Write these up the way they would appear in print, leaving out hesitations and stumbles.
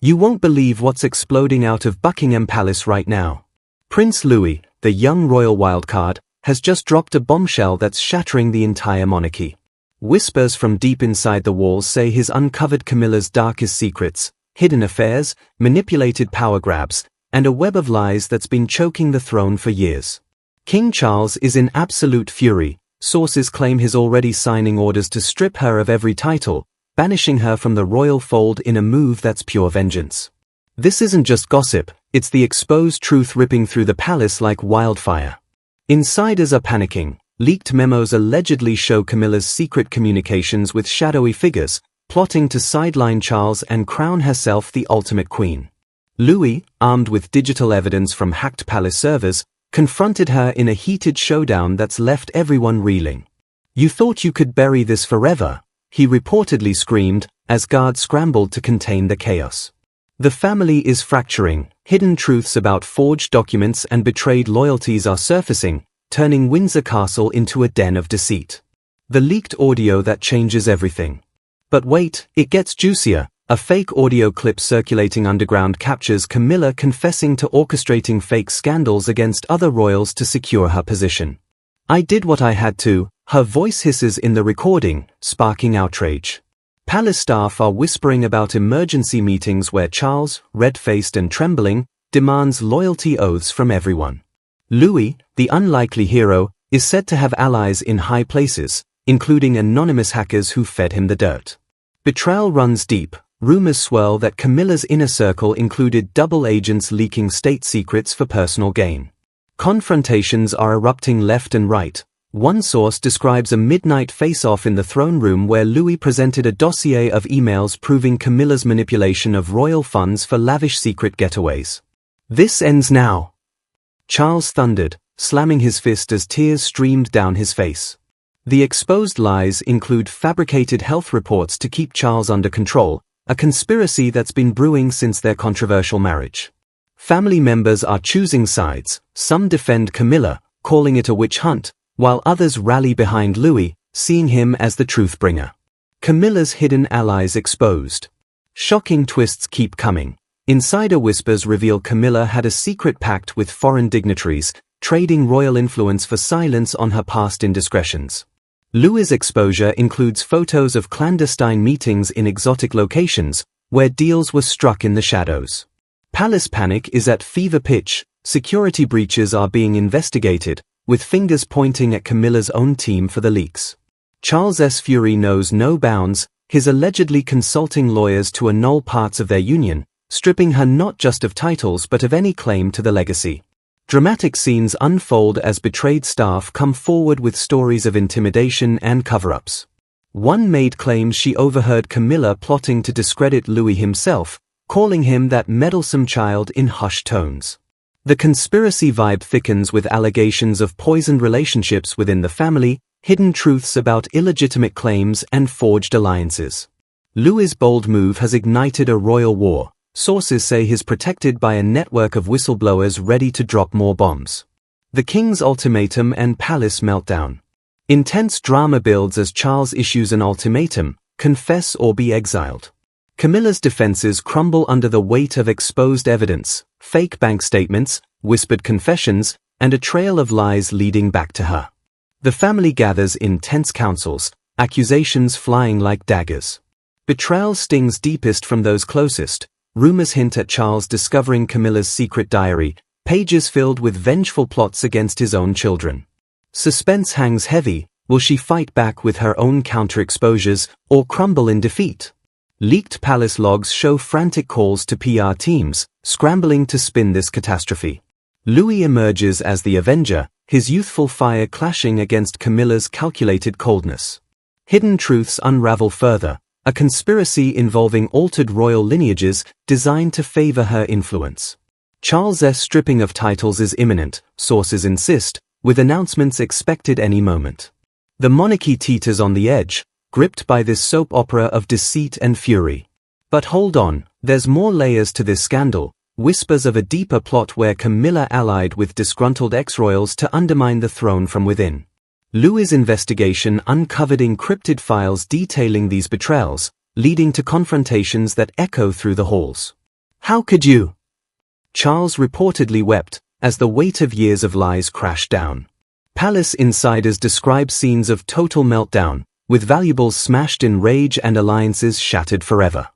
You won't believe what's exploding out of Buckingham Palace right now. Prince Louis, the young royal wildcard, has just dropped a bombshell that's shattering the entire monarchy. Whispers from deep inside the walls say he's uncovered Camilla's darkest secrets, hidden affairs, manipulated power grabs, and a web of lies that's been choking the throne for years. King Charles is in absolute fury. Sources claim he's already signing orders to strip her of every title, banishing her from the royal fold in a move that's pure vengeance. This isn't just gossip, it's the exposed truth ripping through the palace like wildfire. Insiders are panicking. Leaked memos allegedly show Camilla's secret communications with shadowy figures, plotting to sideline Charles and crown herself the ultimate queen. Louis, armed with digital evidence from hacked palace servers, confronted her in a heated showdown that's left everyone reeling. "You thought you could bury this forever," he reportedly screamed, as guards scrambled to contain the chaos. The family is fracturing, hidden truths about forged documents and betrayed loyalties are surfacing, turning Windsor Castle into a den of deceit. The leaked audio that changes everything. But wait, it gets juicier. A fake audio clip circulating underground captures Camilla confessing to orchestrating fake scandals against other royals to secure her position. "I did what I had to," her voice hisses in the recording, sparking outrage. Palace staff are whispering about emergency meetings where Charles, red-faced and trembling, demands loyalty oaths from everyone. Louis, the unlikely hero, is said to have allies in high places, including anonymous hackers who fed him the dirt. Betrayal runs deep. Rumors swirl that Camilla's inner circle included double agents leaking state secrets for personal gain. Confrontations are erupting left and right. One source describes a midnight face-off in the throne room where Louis presented a dossier of emails proving Camilla's manipulation of royal funds for lavish secret getaways. "This ends now," Charles thundered, slamming his fist as tears streamed down his face. The exposed lies include fabricated health reports to keep Charles under control, a conspiracy that's been brewing since their controversial marriage. Family members are choosing sides. Some defend Camilla, calling it a witch hunt, while others rally behind Louis, seeing him as the truth bringer. Camilla's hidden allies exposed. Shocking twists keep coming. Insider whispers reveal Camilla had a secret pact with foreign dignitaries, trading royal influence for silence on her past indiscretions. Louis' exposure includes photos of clandestine meetings in exotic locations, where deals were struck in the shadows. Palace panic is at fever pitch. Security breaches are being investigated, with fingers pointing at Camilla's own team for the leaks. Charles's fury knows no bounds, his allegedly consulting lawyers to annul parts of their union, stripping her not just of titles but of any claim to the legacy. Dramatic scenes unfold as betrayed staff come forward with stories of intimidation and cover-ups. One maid claims she overheard Camilla plotting to discredit Louis himself, calling him that meddlesome child in hushed tones. The conspiracy vibe thickens with allegations of poisoned relationships within the family, hidden truths about illegitimate claims and forged alliances. Louis' bold move has ignited a royal war. Sources say he's protected by a network of whistleblowers ready to drop more bombs. The king's ultimatum and palace meltdown. Intense drama builds as Charles issues an ultimatum: confess or be exiled. Camilla's defenses crumble under the weight of exposed evidence, fake bank statements, whispered confessions, and a trail of lies leading back to her. The family gathers in tense councils, accusations flying like daggers. Betrayal stings deepest from those closest. Rumors hint at Charles discovering Camilla's secret diary, pages filled with vengeful plots against his own children. Suspense hangs heavy. Will she fight back with her own counter-exposures, or crumble in defeat? Leaked palace logs show frantic calls to PR teams, scrambling to spin this catastrophe. Louis emerges as the avenger, his youthful fire clashing against Camilla's calculated coldness. Hidden truths unravel further. A conspiracy involving altered royal lineages designed to favor her influence. Charles's stripping of titles is imminent, sources insist, with announcements expected any moment. The monarchy teeters on the edge, gripped by this soap opera of deceit and fury. But hold on, there's more layers to this scandal, whispers of a deeper plot where Camilla allied with disgruntled ex-royals to undermine the throne from within. Louis' investigation uncovered encrypted files detailing these betrayals, leading to confrontations that echo through the halls. How could you? Charles reportedly wept as the weight of years of lies crashed down. Palace insiders describe scenes of total meltdown, with valuables smashed in rage and alliances shattered forever.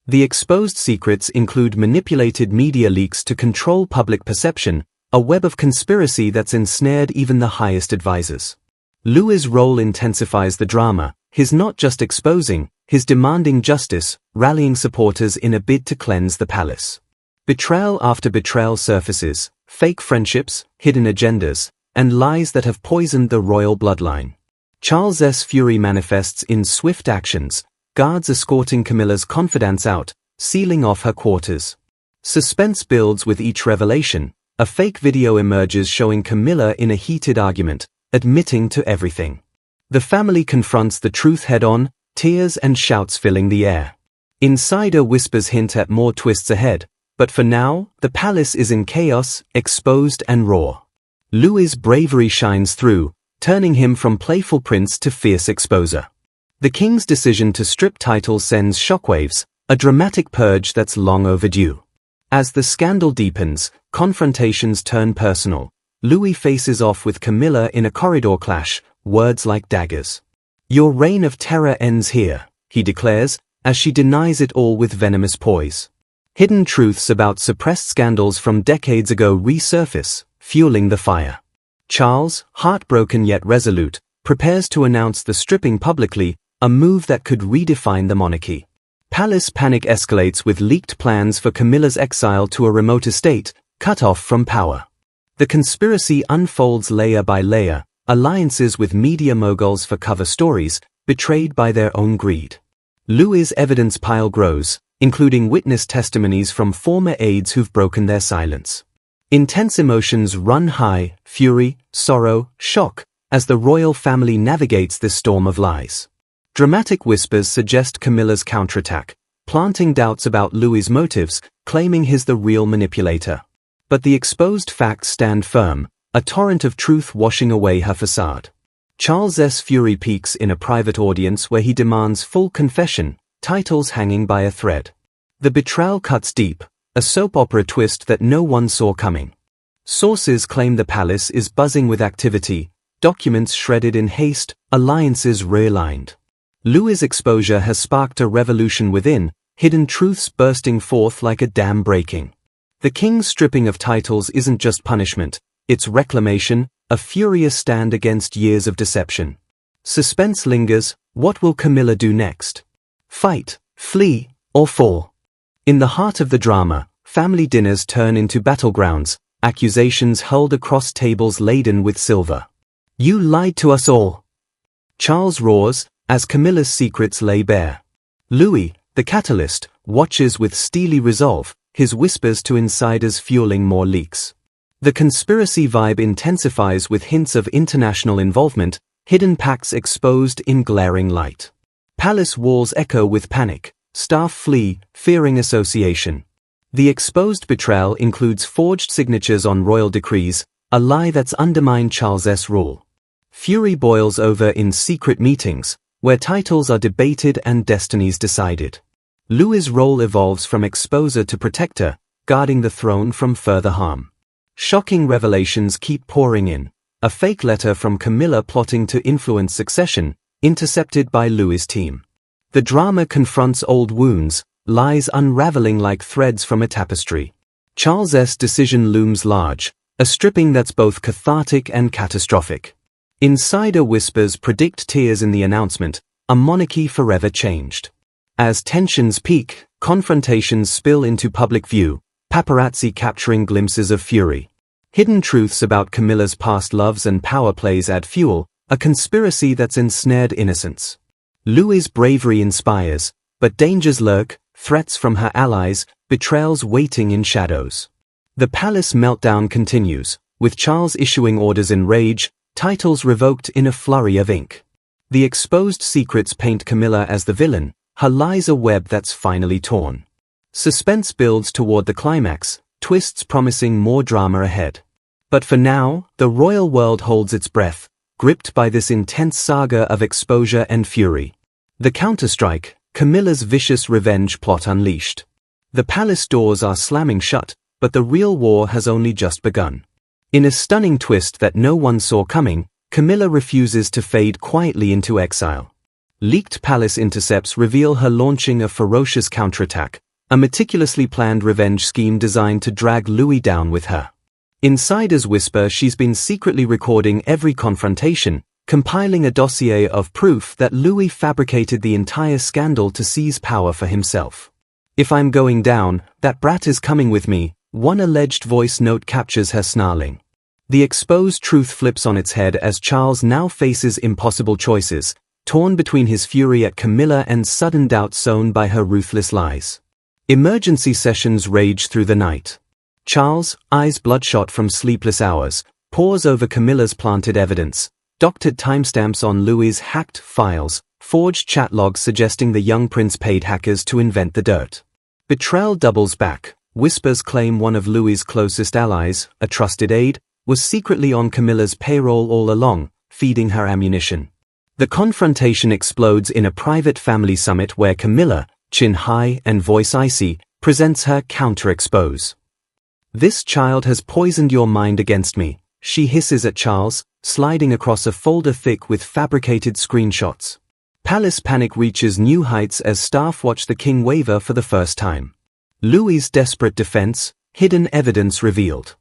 The exposed secrets include manipulated media leaks to control public perception, a web of conspiracy that's ensnared even the highest advisors. Louis's role intensifies the drama, his not just exposing, his demanding justice, rallying supporters in a bid to cleanse the palace. Betrayal after betrayal surfaces, fake friendships, hidden agendas, and lies that have poisoned the royal bloodline. Charles's fury manifests in swift actions, guards escorting Camilla's confidants out, sealing off her quarters. Suspense builds with each revelation. A fake video emerges showing Camilla in a heated argument, admitting to everything. The family confronts the truth head-on, tears and shouts filling the air. Insider whispers hint at more twists ahead, but for now, the palace is in chaos, exposed and raw. Louis's bravery shines through, turning him from playful prince to fierce exposer. The king's decision to strip titles sends shockwaves, a dramatic purge that's long overdue. As the scandal deepens, confrontations turn personal. Louis faces off with Camilla in a corridor clash, words like daggers. "Your reign of terror ends here," he declares, as she denies it all with venomous poise. Hidden truths about suppressed scandals from decades ago resurface, fueling the fire. Charles, heartbroken yet resolute, prepares to announce the stripping publicly, a move that could redefine the monarchy. Palace panic escalates with leaked plans for Camilla's exile to a remote estate, cut off from power. The conspiracy unfolds layer by layer, alliances with media moguls for cover stories, betrayed by their own greed. Louis's evidence pile grows, including witness testimonies from former aides who've broken their silence. Intense emotions run high, fury, sorrow, shock, as the royal family navigates this storm of lies. Dramatic whispers suggest Camilla's counterattack, planting doubts about Louis's motives, claiming he's the real manipulator. But the exposed facts stand firm, a torrent of truth washing away her facade. Charles's fury peaks in a private audience where he demands full confession, titles hanging by a thread. The betrayal cuts deep, a soap opera twist that no one saw coming. Sources claim the palace is buzzing with activity, documents shredded in haste, alliances realigned. Louis's exposure has sparked a revolution within, hidden truths bursting forth like a dam breaking. The king's stripping of titles isn't just punishment, it's reclamation, a furious stand against years of deception. Suspense lingers. What will Camilla do next? Fight, flee, or fall? In the heart of the drama, family dinners turn into battlegrounds, accusations hurled across tables laden with silver. "You lied to us all!" Charles roars, as Camilla's secrets lay bare. Louis, the catalyst, watches with steely resolve, his whispers to insiders fueling more leaks. The conspiracy vibe intensifies with hints of international involvement, hidden pacts exposed in glaring light. Palace walls echo with panic, staff flee, fearing association. The exposed betrayal includes forged signatures on royal decrees, a lie that's undermined Charles's rule. Fury boils over in secret meetings, where titles are debated and destinies decided. Louis's role evolves from exposer to protector, guarding the throne from further harm. Shocking revelations keep pouring in. A fake letter from Camilla plotting to influence succession, intercepted by Louis's team. The drama confronts old wounds, lies unraveling like threads from a tapestry. Charles's decision looms large, a stripping that's both cathartic and catastrophic. Insider whispers predict tears in the announcement, a monarchy forever changed. As tensions peak, confrontations spill into public view, paparazzi capturing glimpses of fury. Hidden truths about Camilla's past loves and power plays add fuel, a conspiracy that's ensnared innocence. Louis's bravery inspires, but dangers lurk, threats from her allies, betrayals waiting in shadows. The palace meltdown continues, with Charles issuing orders in rage, titles revoked in a flurry of ink. The exposed secrets paint Camilla as the villain, her lies a web that's finally torn. Suspense builds toward the climax, twists promising more drama ahead. But for now, the royal world holds its breath, gripped by this intense saga of exposure and fury. The counterstrike, Camilla's vicious revenge plot unleashed. The palace doors are slamming shut, but the real war has only just begun. In a stunning twist that no one saw coming, Camilla refuses to fade quietly into exile. Leaked palace intercepts reveal her launching a ferocious counterattack, a meticulously planned revenge scheme designed to drag Louis down with her. Insiders whisper she's been secretly recording every confrontation, compiling a dossier of proof that Louis fabricated the entire scandal to seize power for himself. "If I'm going down, that brat is coming with me," one alleged voice note captures her snarling. The exposed truth flips on its head as Charles now faces impossible choices, torn between his fury at Camilla and sudden doubt sown by her ruthless lies. Emergency sessions rage through the night. Charles, eyes bloodshot from sleepless hours, pores over Camilla's planted evidence, doctored timestamps on Louis's hacked files, forged chat logs suggesting the young prince paid hackers to invent the dirt. Betrayal doubles back. Whispers claim one of Louis's closest allies, a trusted aide, was secretly on Camilla's payroll all along, feeding her ammunition. The confrontation explodes in a private family summit where Camilla, chin high and voice icy, presents her counter-expose. "This child has poisoned your mind against me," she hisses at Charles, sliding across a folder thick with fabricated screenshots. Palace panic reaches new heights as staff watch the king waver for the first time. Louis's desperate defense, hidden evidence revealed.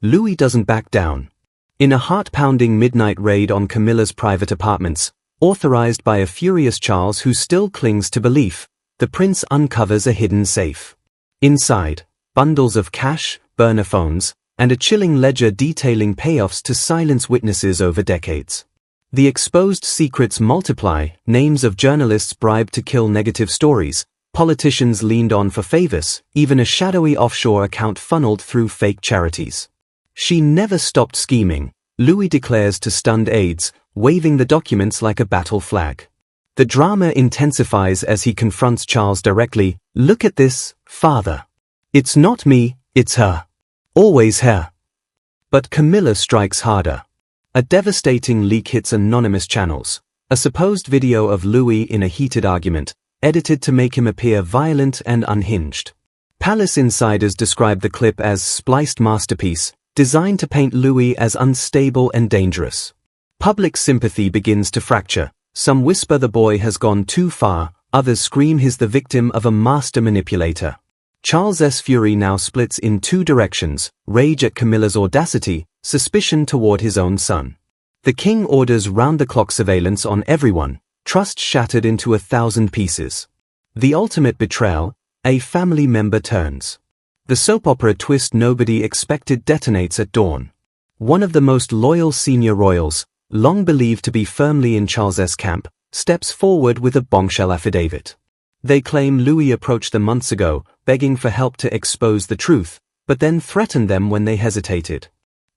Louis doesn't back down. In a heart-pounding midnight raid on Camilla's private apartments, authorized by a furious Charles who still clings to belief, the prince uncovers a hidden safe. Inside, bundles of cash, burner phones, and a chilling ledger detailing payoffs to silence witnesses over decades. The exposed secrets multiply, names of journalists bribed to kill negative stories, politicians leaned on for favors, even a shadowy offshore account funneled through fake charities. "She never stopped scheming," Louis declares to stunned aides, waving the documents like a battle flag. The drama intensifies as he confronts Charles directly. "Look at this, father. It's not me, it's her. Always her." But Camilla strikes harder. A devastating leak hits anonymous channels, a supposed video of Louis in a heated argument, edited to make him appear violent and unhinged. Palace insiders describe the clip as spliced masterpiece, designed to paint Louis as unstable and dangerous. Public sympathy begins to fracture. Some whisper the boy has gone too far, others scream he's the victim of a master manipulator. Charles's fury now splits in two directions: rage at Camilla's audacity, suspicion toward his own son. The king orders round-the-clock surveillance on everyone, trust shattered into 1,000 pieces. The ultimate betrayal, a family member turns. The soap opera twist nobody expected detonates at dawn. One of the most loyal senior royals, long believed to be firmly in Charles's camp, steps forward with a bombshell affidavit. They claim Louis approached them months ago, begging for help to expose the truth, but then threatened them when they hesitated.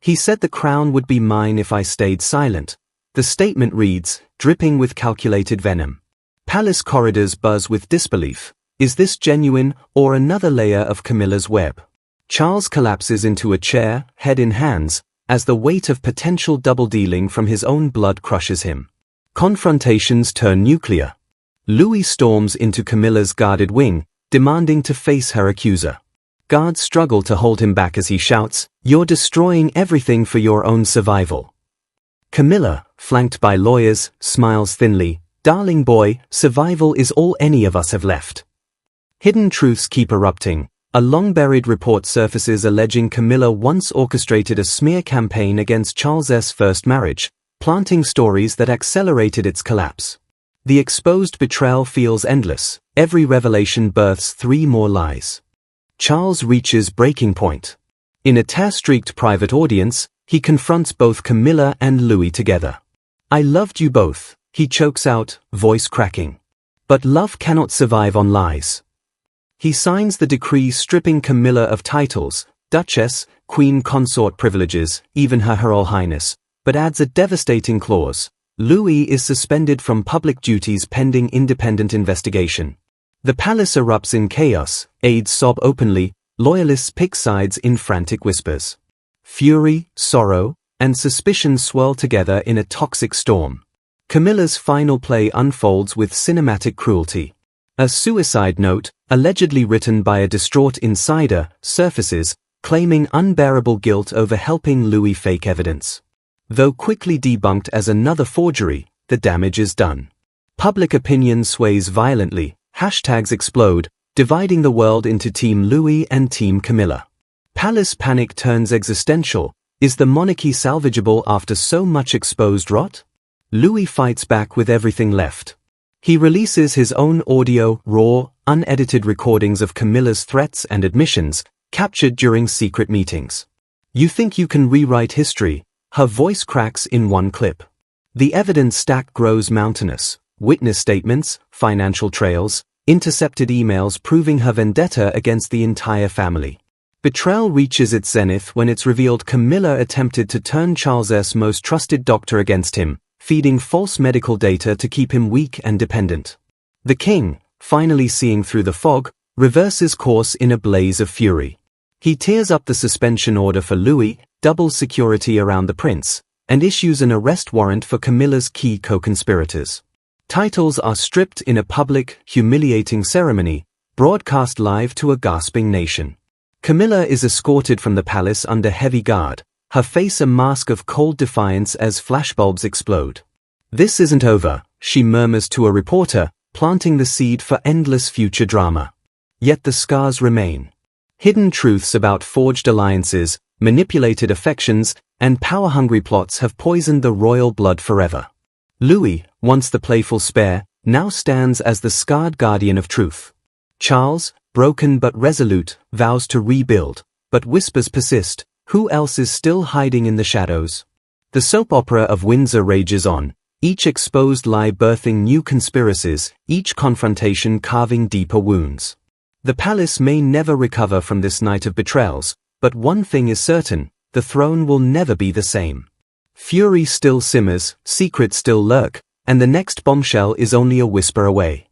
"He said the crown would be mine if I stayed silent," the statement reads, dripping with calculated venom. Palace corridors buzz with disbelief. Is this genuine, or another layer of Camilla's web? Charles collapses into a chair, head in hands, as the weight of potential double-dealing from his own blood crushes him. Confrontations turn nuclear. Louis storms into Camilla's guarded wing, demanding to face her accuser. Guards struggle to hold him back as he shouts, "You're destroying everything for your own survival." Camilla, flanked by lawyers, smiles thinly, "Darling boy, survival is all any of us have left." Hidden truths keep erupting. A long-buried report surfaces alleging Camilla once orchestrated a smear campaign against Charles's first marriage, planting stories that accelerated its collapse. The exposed betrayal feels endless. Every revelation births 3 more lies. Charles reaches breaking point. In a tear-streaked private audience, he confronts both Camilla and Louis together. "I loved you both," he chokes out, voice cracking. "But love cannot survive on lies." He signs the decree stripping Camilla of titles, Duchess, Queen Consort privileges, even Her Royal Highness, but adds a devastating clause: Louis is suspended from public duties pending independent investigation. The palace erupts in chaos, aides sob openly, loyalists pick sides in frantic whispers. Fury, sorrow, and suspicion swirl together in a toxic storm. Camilla's final play unfolds with cinematic cruelty. A suicide note, allegedly written by a distraught insider, surfaces, claiming unbearable guilt over helping Louis fake evidence. Though quickly debunked as another forgery, the damage is done. Public opinion sways violently, hashtags explode, dividing the world into Team Louis and Team Camilla. Palace panic turns existential. Is the monarchy salvageable after so much exposed rot? Louis fights back with everything left. He releases his own audio, raw, unedited recordings of Camilla's threats and admissions, captured during secret meetings. You think you can rewrite history? Her voice cracks in one clip. The evidence stack grows mountainous. Witness statements, financial trails, intercepted emails proving her vendetta against the entire family. Betrayal reaches its zenith when it's revealed Camilla attempted to turn Charles's most trusted doctor against him, feeding false medical data to keep him weak and dependent. The king, finally seeing through the fog, reverses course in a blaze of fury. He tears up the suspension order for Louis, doubles security around the prince, and issues an arrest warrant for Camilla's key co-conspirators. Titles are stripped in a public, humiliating ceremony, broadcast live to a gasping nation. Camilla is escorted from the palace under heavy guard, her face a mask of cold defiance as flashbulbs explode. "This isn't over," she murmurs to a reporter, planting the seed for endless future drama. Yet the scars remain. Hidden truths about forged alliances, manipulated affections, and power-hungry plots have poisoned the royal blood forever. Louis, once the playful spare, now stands as the scarred guardian of truth. Charles, broken but resolute, vows to rebuild, but whispers persist. Who else is still hiding in the shadows? The soap opera of Windsor rages on, each exposed lie birthing new conspiracies, each confrontation carving deeper wounds. The palace may never recover from this night of betrayals, but one thing is certain, the throne will never be the same. Fury still simmers, secrets still lurk, and the next bombshell is only a whisper away.